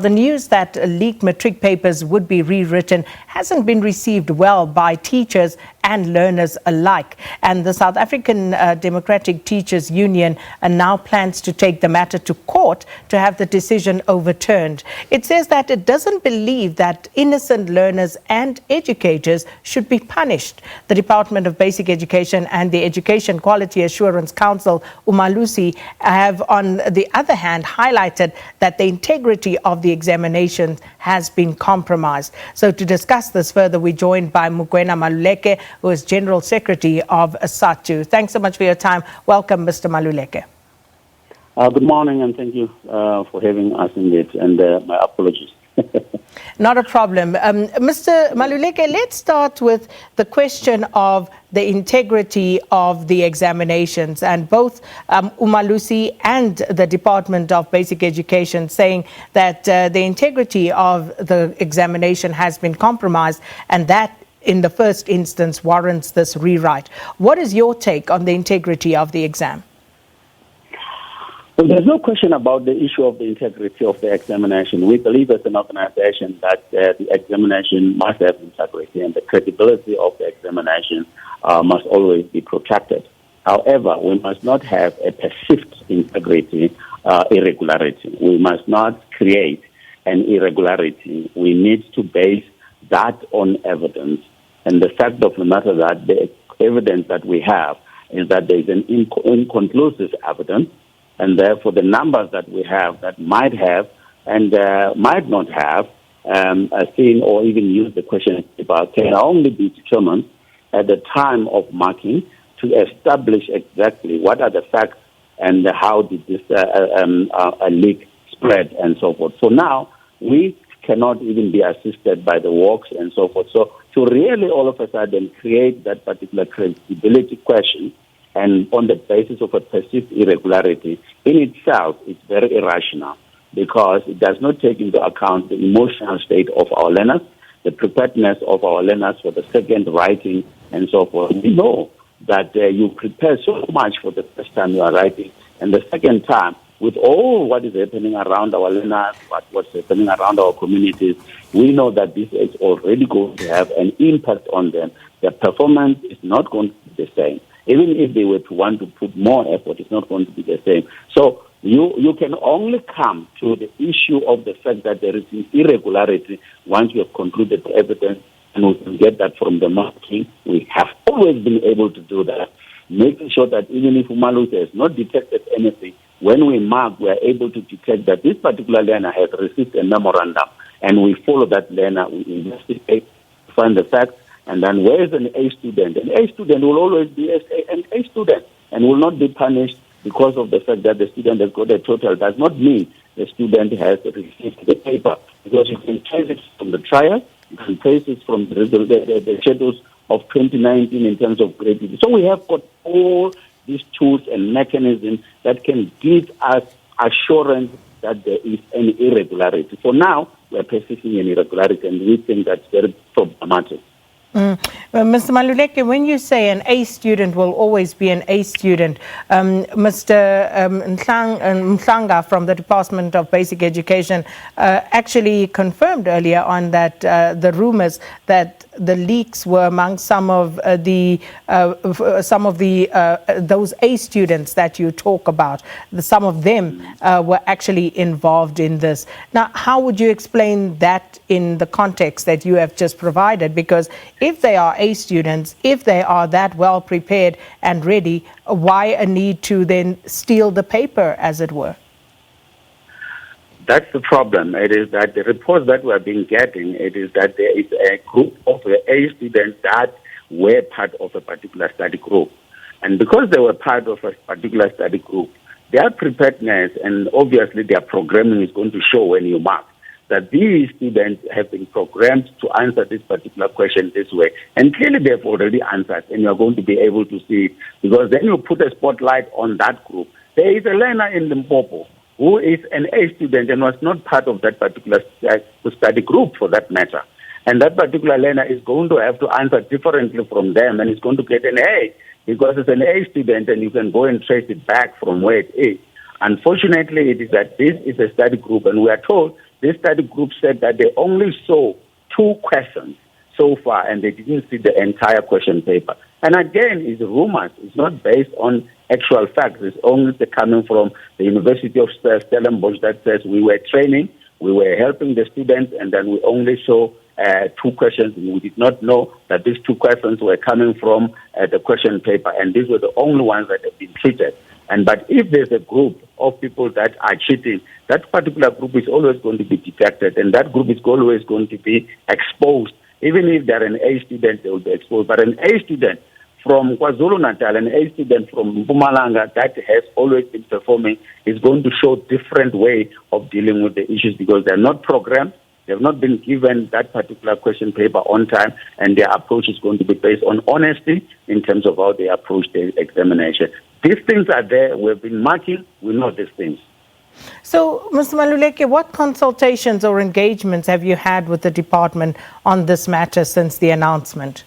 The news that leaked Matric papers would be rewritten hasn't been received well by teachers and learners alike. And the South African Democratic Teachers Union now plans to take the matter to court to have the decision overturned. It says that it doesn't believe that innocent learners and educators should be punished. The Department of Basic Education and the Education Quality Assurance Council, Umalusi, have on the other hand highlighted that the integrity of the examination has been compromised. So to discuss this further, we're joined by Mugwena Maluleke, who is General Secretary of SADTU. Thanks so much for your time. Welcome, Mr. Maluleke. Good morning, and thank you for having us in it, and my apologies. Not a problem. Mr. Maluleke, let's start with the question of the integrity of the examinations, and both Umalusi and the Department of Basic Education saying that the integrity of the examination has been compromised, and that in the first instance warrants this rewrite. What is your take on the integrity of the exam? Well, there's no question about the issue of the integrity of the examination. We believe as an organization that the examination must have integrity, and the credibility of the examination must always be protected. However, we must not have a perceived integrity irregularity. We must not create an irregularity. We need to base that on evidence. And the fact of the matter that the evidence that we have is that there is an inconclusive evidence, and therefore the numbers that we have that might have and might not have seen or even used the question paper can only be determined at the time of marking to establish exactly what are the facts and how did this leak spread and so forth. So now we cannot even be assisted by the works and so forth. So to really all of a sudden create that particular credibility question and on the basis of a perceived irregularity in itself is very irrational, because it does not take into account the emotional state of our learners, the preparedness of our learners for the second writing and so forth. We know that you prepare so much for the first time you are writing, and the second time, with all what is happening around our learners, what's happening around our communities, we know that this is already going to have an impact on them. Their performance is not going to be the same. Even if they were to want to put more effort, it's not going to be the same. So you can only come to the issue of the fact that there is an irregularity once you have concluded the evidence, and we can get that from the marking. We have always been able to do that, making sure that even if Umalusi has not detected anything, when we mark, we are able to detect that this particular learner has received a memorandum, and we follow that learner, we investigate, find the facts, and then where is an A student? An A student will always be an A student and will not be punished because of the fact that the student has got a total. Does not mean the student has received the paper, because you can trace it from the trial, you can trace it from the schedules of 2019 in terms of grading. So we have got all these tools and mechanisms that can give us assurance that there is an irregularity. For now, we are persisting in irregularity, and we think that's very problematic. Mr. Maluleke, when you say an A student will always be an A student, Mr. Mhlanga from the Department of Basic Education actually confirmed earlier on that the rumors that the leaks were among some of those A students that you talk about. Some of them were actually involved in this. Now, how would you explain that in the context that you have just provided? Because if they are A students, if they are that well prepared and ready, why a need to then steal the paper, as it were? That's the problem. It is that the reports that we have been getting, it is that there is a group of A students that were part of a particular study group. And because they were part of a particular study group, their preparedness and obviously their programming is going to show when you mark that these students have been programmed to answer this particular question this way. And clearly they've already answered, and you're going to be able to see it, because then you put a spotlight on that group. There is a learner in Limpopo who is an A student and was not part of that particular study group for that matter. And that particular learner is going to have to answer differently from them, and is going to get an A because it's an A student, and you can go and trace it back from where it is. Unfortunately, it is that this is a study group, and we are told this study group said that they only saw 2 questions so far, and they didn't see the entire question paper. And again, it's rumors. It's not based on actual facts. It's only coming from the University of Stellenbosch that says we were training, we were helping the students, and then we only saw 2 questions. We did not know that these 2 questions were coming from the question paper, and these were the only ones that have been treated. But if there's a group of people that are cheating, that particular group is always going to be detected, and that group is always going to be exposed. Even if they're an A student, they will be exposed. But an A student from KwaZulu-Natal, an A student from Mpumalanga that has always been performing is going to show different way of dealing with the issues because they're not programmed. They've not been given that particular question paper on time, and their approach is going to be based on honesty in terms of how they approach the examination. These things are there. We've been marking. We know these things. So, Mr. Maluleke, what consultations or engagements have you had with the department on this matter since the announcement?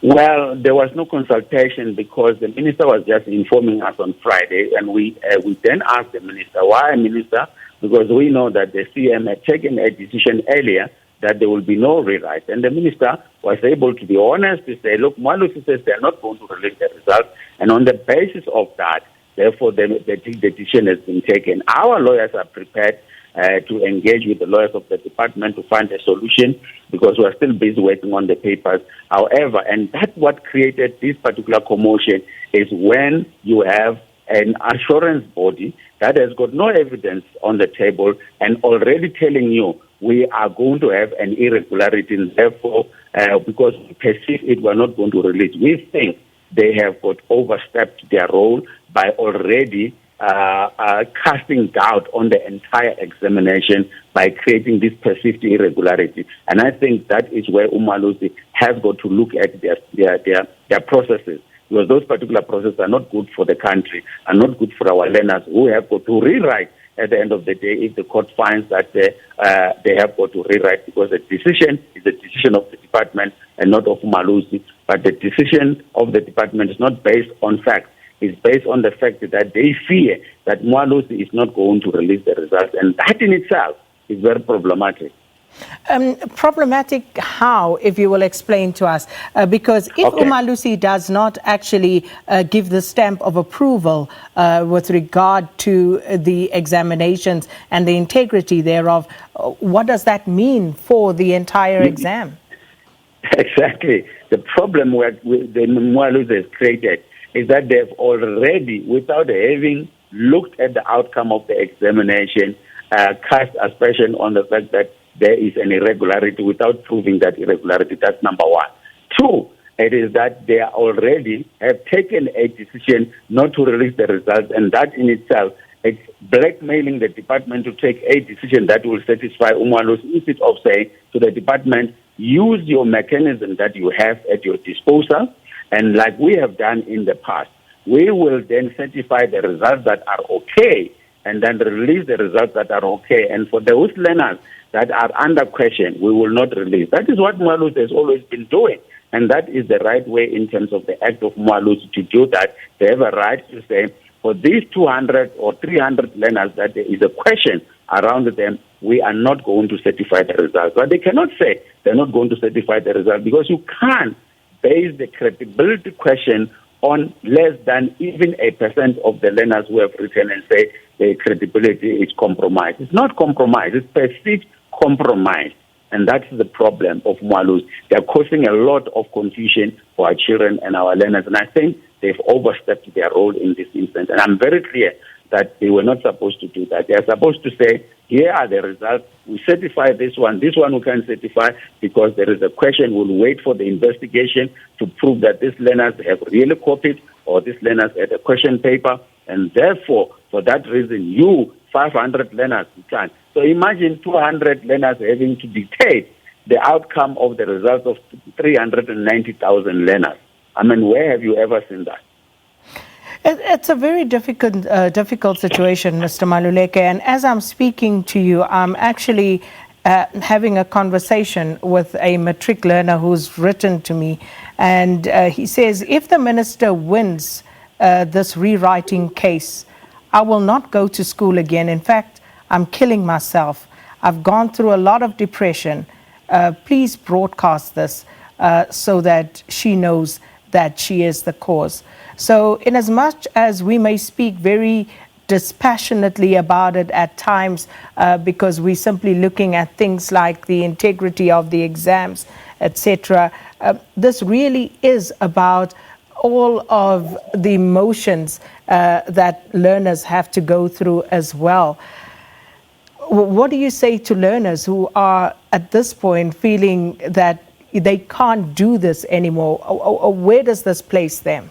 Well, there was no consultation because the minister was just informing us on Friday, and we then asked the minister, why, Minister? Because we know that the CM had taken a decision earlier that there will be no rewrite. And the minister was able to be honest to say, look, Umalusi says they're not going to release the results. And on the basis of that, therefore, the decision has been taken. Our lawyers are prepared to engage with the lawyers of the department to find a solution because we are still busy working on the papers. However, and that's what created this particular commotion is when you have an assurance body that has got no evidence on the table and already telling you we are going to have an irregularity, and therefore, because we perceive it, we're not going to release. We think they have got overstepped their role by already casting doubt on the entire examination by creating this perceived irregularity. And I think that is where Umalusi has got to look at their processes, because those particular processes are not good for the country, are not good for our learners who have got to rewrite at the end of the day if the court finds that they have got to rewrite, because the decision is the decision of the department and not of Umalusi. But the decision of the department is not based on facts. It's based on the fact that they fear that Umalusi is not going to release the results. And that in itself is very problematic. Problematic how, if you will explain to us? Because if Umalusi does not actually give the stamp of approval with regard to the examinations and the integrity thereof, what does that mean for the entire exam? Exactly. The problem the Umalusi has created is that they've already, without having looked at the outcome of the examination, cast aspersion on the fact that there is an irregularity without proving that irregularity. That's number one. 2, it is that they already have taken a decision not to release the results, and that in itself, it's blackmailing the department to take a decision that will satisfy Umalusi, instead of saying to the department, use your mechanism that you have at your disposal, and like we have done in the past, we will then certify the results that are okay and then release the results that are okay. And for those learners that are under question, we will not release. That is what Umalusi has always been doing. And that is the right way in terms of the act of Umalusi to do that. They have a right to say, for these 200 or 300 learners that there is a question around them, we are not going to certify the results. But they cannot say they're not going to certify the results, because you can't base the credibility question on less than even 1% of the learners who have written and say the credibility is compromised. It's not compromised, it's perceived compromise. And that's the problem of Umalusi. They're causing a lot of confusion for our children and our learners. And I think they've overstepped their role in this instance. And I'm very clear that they were not supposed to do that. They are supposed to say, here are the results. We certify this one we can certify because there is a question. We'll wait for the investigation to prove that these learners have really copied or these learners had a question paper. And therefore, for that reason, 500 learners, you can. So imagine 200 learners having to dictate the outcome of the results of 390,000 learners. I mean, where have you ever seen that? It's a very difficult situation, Mr. Maluleke. And as I'm speaking to you, I'm actually having a conversation with a Matric learner who's written to me. And he says, if the minister wins this rewriting case, I will not go to school again. In fact, I'm killing myself. I've gone through a lot of depression. Please broadcast this so that she knows that she is the cause. So in as much as we may speak very dispassionately about it at times because we're simply looking at things like the integrity of the exams, etc., this really is about all of the emotions that learners have to go through as well. What do you say to learners who are at this point feeling that they can't do this anymore? Or where does this place them?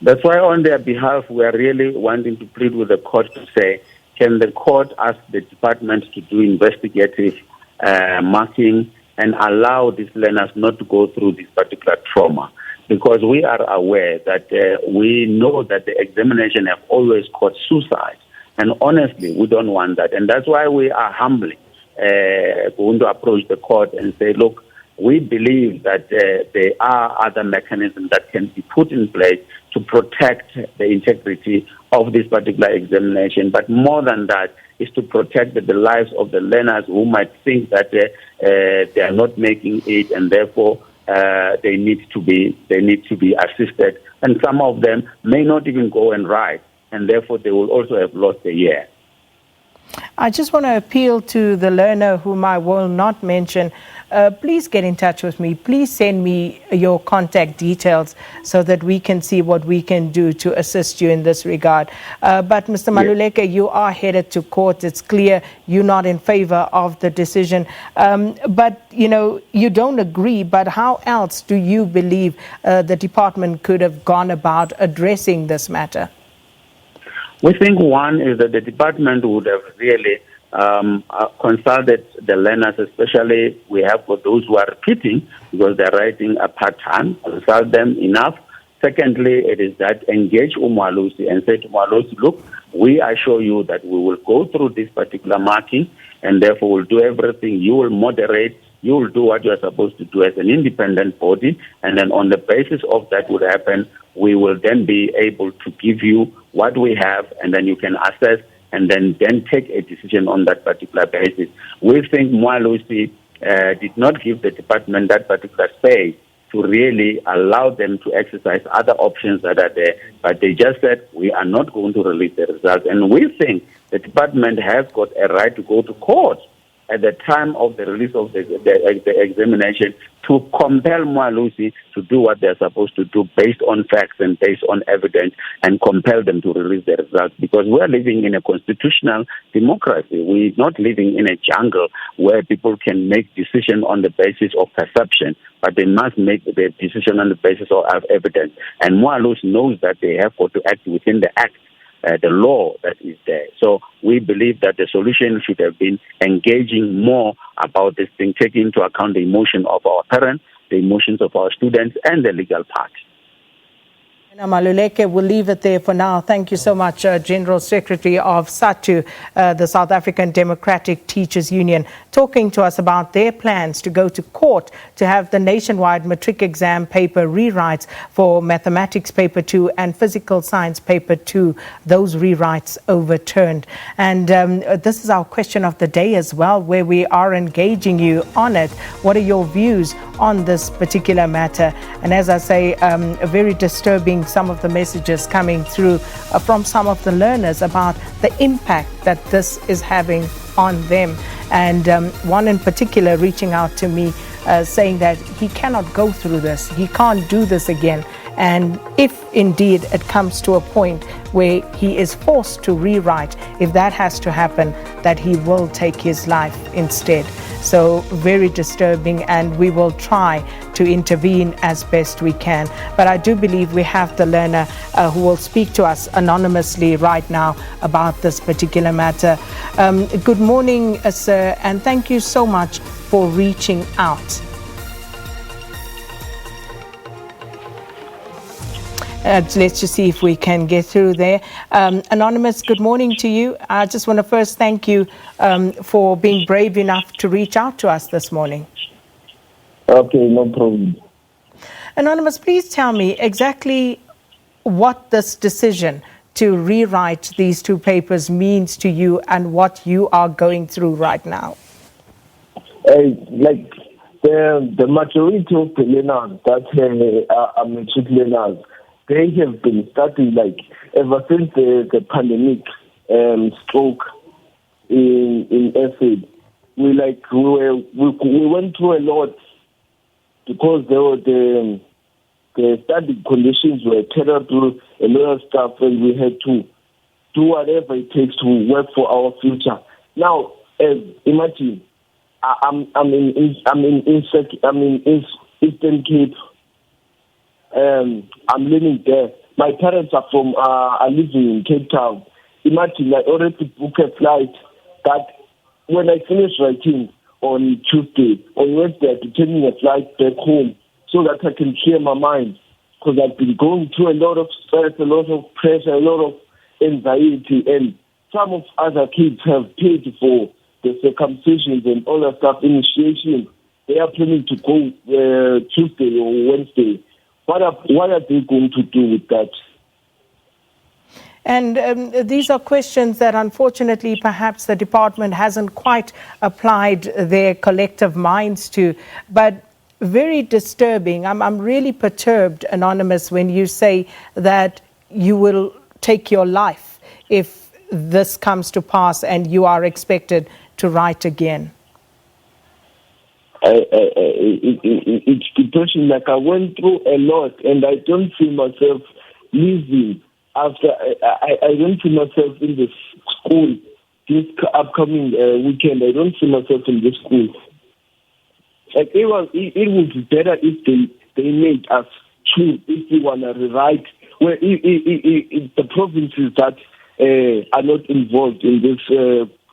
That's why on their behalf, we are really wanting to plead with the court to say, can the court ask the department to do investigative marking and allow these learners not to go through this particular trauma? Because we are aware that we know that the examination have always caused suicide. And honestly, we don't want that. And that's why we are humbly going to approach the court and say, look, we believe that there are other mechanisms that can be put in place to protect the integrity of this particular examination. But more than that is to protect the lives of the learners who might think that they are not making it, and therefore they need to be assisted. And some of them may not even go and write, and therefore they will also have lost a year. I just want to appeal to the learner whom I will not mention. Please get in touch with me. Please send me your contact details so that we can see what we can do to assist you in this regard. But Mr. Maluleke, you are headed to court. It's clear you're not in favor of the decision. But, you don't agree. But how else do you believe the department could have gone about addressing this matter? We think one is that the department would have really consulted the learners, especially we have for those who are repeating because they're writing a part-time, consult them enough. Secondly, it is that engage Umalusi and say to Umalusi, look, we assure you that we will go through this particular marking and therefore we'll do everything. You will moderate. You will do what you are supposed to do as an independent body. And then on the basis of that would happen, we will then be able to give you what we have, and then you can assess and then take a decision on that particular basis. We think Umalusi did not give the department that particular space to really allow them to exercise other options that are there, but they just said, we are not going to release the results. And we think the department has got a right to go to court at the time of the release of the examination to compel Umalusi to do what they're supposed to do based on facts and based on evidence and compel them to release the results, because we're living in a constitutional democracy. We're not living in a jungle where people can make decisions on the basis of perception, but they must make the decision on the basis of evidence. And Umalusi knows that they have got to act within the act. The law that is there. So we believe that the solution should have been engaging more about this thing, taking into account the emotion of our parents, the emotions of our students, and the legal part. Maluleke, we'll leave it there for now. Thank you so much, General Secretary of SADTU, the South African Democratic Teachers Union, talking to us about their plans to go to court to have the nationwide matric exam paper rewrites for mathematics paper 2 and physical science paper 2, those rewrites overturned. And this is our question of the day as well, where we are engaging you on it. What are your views on this particular matter? And as I say, a very disturbing some of the messages coming through from some of the learners about the impact that this is having on them. And one in particular reaching out to me saying that he cannot go through this, he can't do this again. And if indeed it comes to a point where he is forced to rewrite, if that has to happen, that he will take his life instead. So very disturbing, and we will try to intervene as best we can. But I do believe we have the learner who will speak to us anonymously right now about this particular matter. Good morning, sir, and thank you so much for reaching out. Let's just see if we can get through there. Anonymous, good morning to you. I just want to first thank you for being brave enough to reach out to us this morning. Okay, no problem. Anonymous, please tell me exactly what this decision to rewrite these two papers means to you and what you are going through right now? Like the majority of the learners that are matric learners, they have been studying like ever since the pandemic stroke in SA. We went through a lot because the study conditions were terrible, a lot of stuff, and we had to do whatever it takes to work for our future. Now, imagine I'm in Eastern Cape. I'm living there. My parents are living in Cape Town. Imagine I already booked a flight that when I finish writing on Tuesday, on Wednesday, I'll be taking a flight back home so that I can clear my mind, because I've been going through a lot of stress, a lot of pressure, a lot of anxiety, and some of other kids have paid for the circumcisions and all that stuff, initiation. They are planning to go Tuesday or Wednesday. What are they going to do with that? And these are questions that unfortunately perhaps the department hasn't quite applied their collective minds to, but very disturbing. I'm really perturbed, Anonymous, when you say that you will take your life if this comes to pass and you are expected to write again. It's depression. Like I went through a lot, and I don't see myself leaving after. I don't see myself in the school this upcoming weekend. I don't see myself in this school. Like it would be better if they made us choose if we want to rewrite. Where the provinces that are not involved in this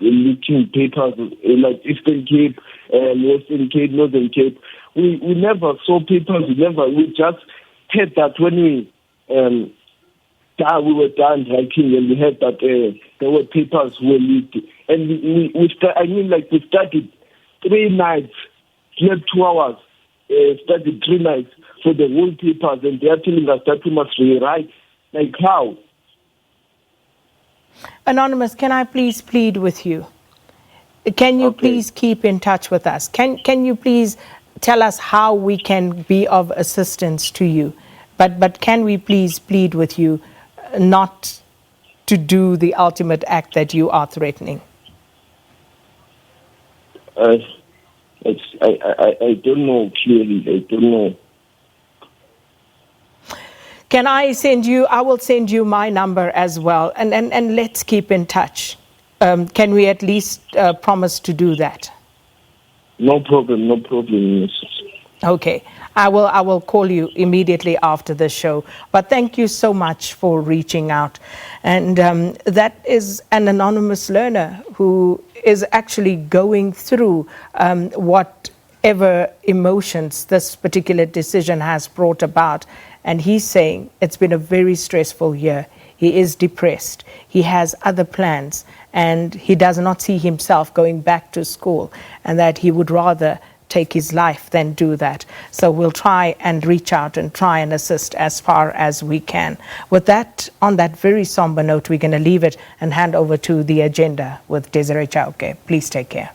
leaking papers, like Eastern Cape, Western Cape, Northern Cape, we never saw papers. We just heard that when we were done writing, and we heard that there were papers were leaked, and we studied 3 nights, slept 2 hours, studied 3 nights for the whole papers, and they are telling us that we must rewrite. Like how? Anonymous, can I please plead with you? Can you please keep in touch with us? Can you please tell us how we can be of assistance to you? But can we please plead with you not to do the ultimate act that you are threatening? I don't know clearly. I don't know. Can I send you? I will send you my number as well, and let's keep in touch. Can we at least promise to do that? No problem. No problem. Okay. I will call you immediately after the show. But thank you so much for reaching out. And that is an anonymous learner who is actually going through whatever emotions this particular decision has brought about. And he's saying it's been a very stressful year. He is depressed. He has other plans, and he does not see himself going back to school, and that he would rather take his life than do that. So we'll try and reach out and try and assist as far as we can. With that, on that very somber note, we're going to leave it and hand over to the agenda with Desiree Chauke. Please take care.